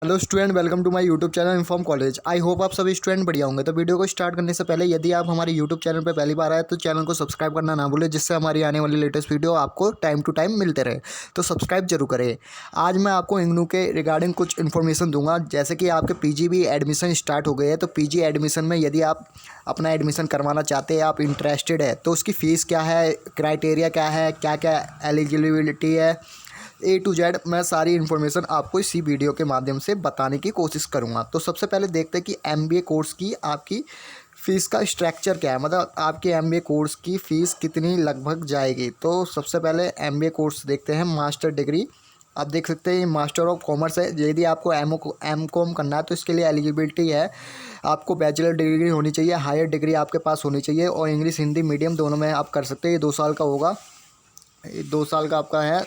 Hello student, welcome to my YouTube channel inform college. I hope आप सभी student बढ़िया होंगे। तो वीडियो को स्टार्ट करने से पहले यदि आप हमारे यूट्यूब चैनल पर पहली बार आए तो चैनल को सब्सक्राइब करना ना भूलें, जिससे हमारी आने वाली लेटेस्ट वीडियो आपको टाइम टू टाइम मिलते रहे। तो सब्सक्राइब जरूर करें। आज मैं आपको इग्नू के रिगार्डिंग कुछ इन्फॉर्मेशन दूंगा। जैसे कि आपके पीजी एडमिशन स्टार्ट हो गए हैं, तो पीजी एडमिशन में यदि आप अपना एडमिशन करवाना चाहते हैं, आप इंटरेस्टेड है, तो उसकी फ़ीस क्या है, क्राइटेरिया क्या है, क्या क्या एलिजिबिलिटी है, ए टू जेड मैं सारी इन्फॉर्मेशन आपको इसी वीडियो के माध्यम से बताने की कोशिश करूंगा। तो सबसे पहले देखते हैं कि एमबीए कोर्स की आपकी फ़ीस का स्ट्रक्चर क्या है, मतलब आपके एमबीए कोर्स की फ़ीस कितनी लगभग जाएगी। तो सबसे पहले एमबीए कोर्स देखते हैं। मास्टर डिग्री आप देख सकते हैं, मास्टर ऑफ कॉमर्स है। यदि आपको एम कॉम करना है तो इसके लिए एलिजिबिलिटी है, आपको बैचलर डिग्री होनी चाहिए, हायर डिग्री आपके पास होनी चाहिए, और इंग्लिश हिंदी मीडियम दोनों में आप कर सकते हैं। ये 2 साल का होगा, ये 2 साल का आपका है।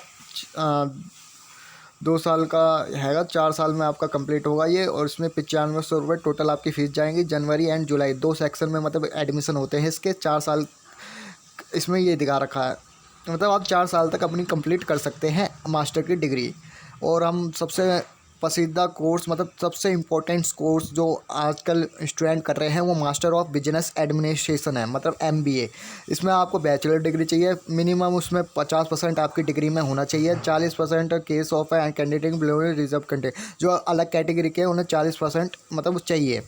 2 साल का हैगा, 4 साल में आपका कंप्लीट होगा ये। और इसमें 9500 रुपये टोटल आपकी फ़ीस जाएंगी। जनवरी एंड जुलाई 2 सेक्शन में मतलब एडमिशन होते हैं इसके। 4 साल इसमें ये दिखा रखा है, मतलब आप 4 साल तक अपनी कंप्लीट कर सकते हैं मास्टर की डिग्री। और हम सबसे पसंदीदा कोर्स, मतलब सबसे इम्पोर्टेंट कोर्स जो आजकल स्टूडेंट कर रहे हैं, वो मास्टर ऑफ बिजनेस एडमिनिस्ट्रेशन है, मतलब एमबीए। इसमें आपको बैचलर डिग्री चाहिए, मिनिमम उसमें 50% आपकी डिग्री में होना चाहिए। 40% case of candidate below reserve candidate, जो अलग कैटेगरी के उन्हें 40% मतलब चाहिए।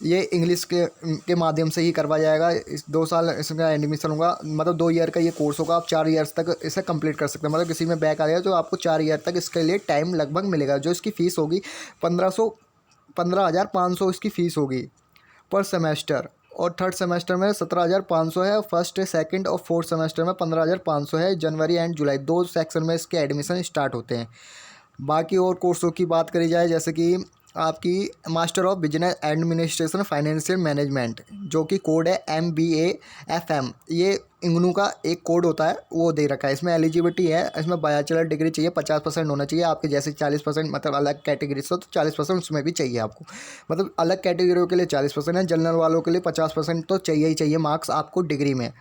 ये इंग्लिश के माध्यम से ही करवाया जाएगा। इस 2 साल इसका एडमिशन होगा, मतलब 2 ईयर का ये कोर्स होगा। आप 4 ईयर्स तक इसे कंप्लीट कर सकते हैं। मतलब किसी में बैक आ गया तो आपको 4 ईयर तक इसके लिए टाइम लगभग मिलेगा। जो इसकी फ़ीस होगी 15,500 इसकी फ़ीस होगी पर सेमेस्टर। और थर्ड सेमेस्टर में 17,500 है, फर्स्ट सेकंड और फोर्थ सेमेस्टर में 15,500 है। जनवरी एंड जुलाई 2 सेक्शन में इसके एडमिशन स्टार्ट होते हैं। बाकी और कोर्सों की बात करी जाए, जैसे कि आपकी master of business administration financial management, जो कि कोड है MBAFM। ये इग्नू का एक कोड होता है, वो दे रखा है। इसमें एलिजिबिलिटी है, इसमें बैचलर डिग्री चाहिए, 50% होना चाहिए आपके। जैसे 40% मतलब अलग कैटेगरी से, तो 40% उसमें भी चाहिए आपको। मतलब अलग कैटेगरियों के लिए 40% है, जनरल वालों के लिए 50% तो चाहिए ही चाहिए मार्क्स आपको डिग्री में।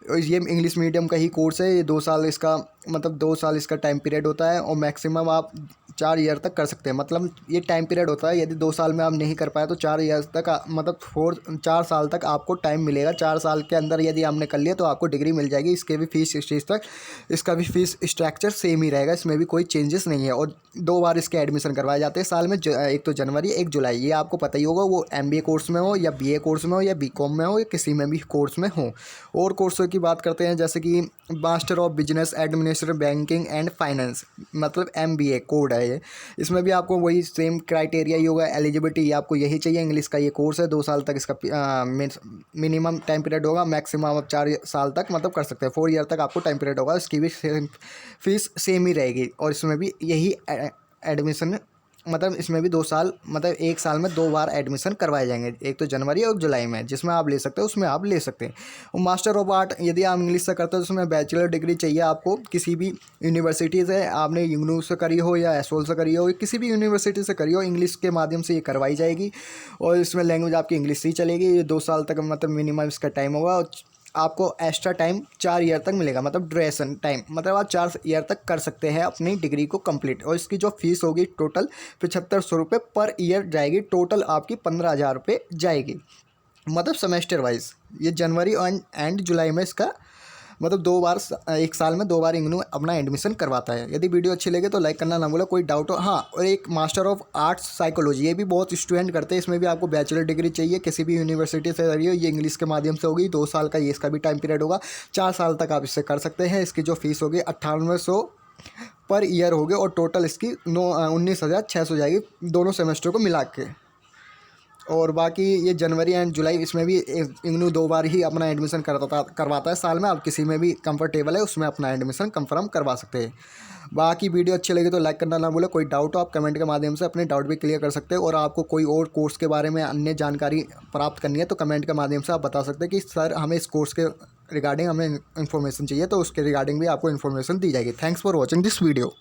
ये इंग्लिश मीडियम का ही कोर्स है। ये 2 साल इसका, मतलब 2 साल इसका टाइम पीरियड होता है, और मैक्सिमम आप 4 ईयर तक कर सकते हैं। मतलब ये टाइम पीरियड होता है, यदि 2 साल में आप नहीं कर पाए तो 4 ईयर तक मतलब 4 साल तक आपको टाइम मिलेगा। 4 साल के अंदर यदि आपने कर लिया तो आपको डिग्री मिल जाएगी। इसके भी फीस स्टेज तक इसका भी फीस स्ट्रक्चर सेम ही रहेगा, इसमें भी कोई चेंजेस नहीं है। और 2 बार इसके एडमिशन करवाए जाते हैं साल में, एक तो जनवरी, एक जुलाई। ये आपको पता ही होगा, वो MBA कोर्स में हो या BA कोर्स में हो या BCom में हो या किसी में भी कोर्स में हो। और कोर्सों की बात करते हैं, जैसे कि master of business administration banking and finance, मतलब MBA कोड है ये। इसमें भी आपको वही सेम क्राइटेरिया ही होगा, एलिजिबिलिटी आपको यही चाहिए। इंग्लिश का ये कोर्स है, 2 साल तक इसका मिनिमम टाइम पीरियड होगा, मैक्सिमम आप 4 साल तक मतलब कर सकते हैं। 4 ईयर तक आपको टाइम पीरियड होगा। इसकी भी फीस सेम ही रहेगी। और इसमें भी यही एडमिशन, मतलब इसमें भी 2 साल, मतलब 1 साल में 2 बार एडमिशन करवाए जाएंगे, एक तो जनवरी और जुलाई में। जिसमें आप ले सकते हो उसमें आप ले सकते हैं। और मास्टर ऑफ आर्ट यदि आप इंग्लिश से करते हो तो उसमें बैचलर डिग्री चाहिए आपको, किसी भी यूनिवर्सिटी से। आपने इग्नू से करी हो या एसोल से करी हो, किसी भी यूनिवर्सिटी से करी हो, इंग्लिश के माध्यम से ये करवाई जाएगी। और इसमें लैंग्वेज आपकी इंग्लिश ही चलेगी। ये 2 साल तक मतलब मिनिमम इसका टाइम होगा। और आपको एक्स्ट्रा टाइम 4 ईयर तक मिलेगा, मतलब ड्यूरेशन टाइम, मतलब आप 4 ईयर तक कर सकते हैं अपनी डिग्री को कंप्लीट। और इसकी जो फीस होगी टोटल 7500 रुपये पर ईयर जाएगी। टोटल आपकी 15,000 रुपये जाएगी, मतलब सेमेस्टर वाइज। ये जनवरी एंड जुलाई में इसका मतलब 2 बार, 1 साल में 2 बार इग्नू अपना एडमिशन करवाता है। यदि वीडियो अच्छी लगे तो लाइक करना ना भूलो। कोई डाउट हो, हाँ, और एक मास्टर ऑफ आर्ट्स साइकोलॉजी, ये भी बहुत स्टूडेंट करते हैं। इसमें भी आपको बैचलर डिग्री चाहिए, किसी भी यूनिवर्सिटी से करिए। ये इंग्लिश के माध्यम से होगी, 2 साल का ये इसका भी टाइम पीरियड होगा। 4 साल तक आप इससे कर सकते हैं। इसकी जो फीस होगी 9800 पर ईयर होगी। और टोटल इसकी 19,600 जाएगी दोनों सेमेस्टर को मिला के। और बाकी ये जनवरी एंड जुलाई, इसमें भी इग्नू 2 बार ही अपना एडमिशन करवाता है साल में। आप किसी में भी कंफर्टेबल है उसमें अपना एडमिशन कंफर्म करवा सकते हैं। बाकी वीडियो अच्छी लगी तो लाइक करना ना भूलें। कोई डाउट हो आप कमेंट के माध्यम से अपने डाउट भी क्लियर कर सकते हैं। और आपको कोई और कोर्स के बारे में अन्य जानकारी प्राप्त करनी है तो कमेंट के माध्यम से आप बता सकते हैं कि सर हमें इस कोर्स के रिगार्डिंग हमें इन्फॉर्मेशन चाहिए, तो उसके रिगार्डिंग भी आपको इन्फॉर्मेशन दी जाएगी। Thanks for watching this video.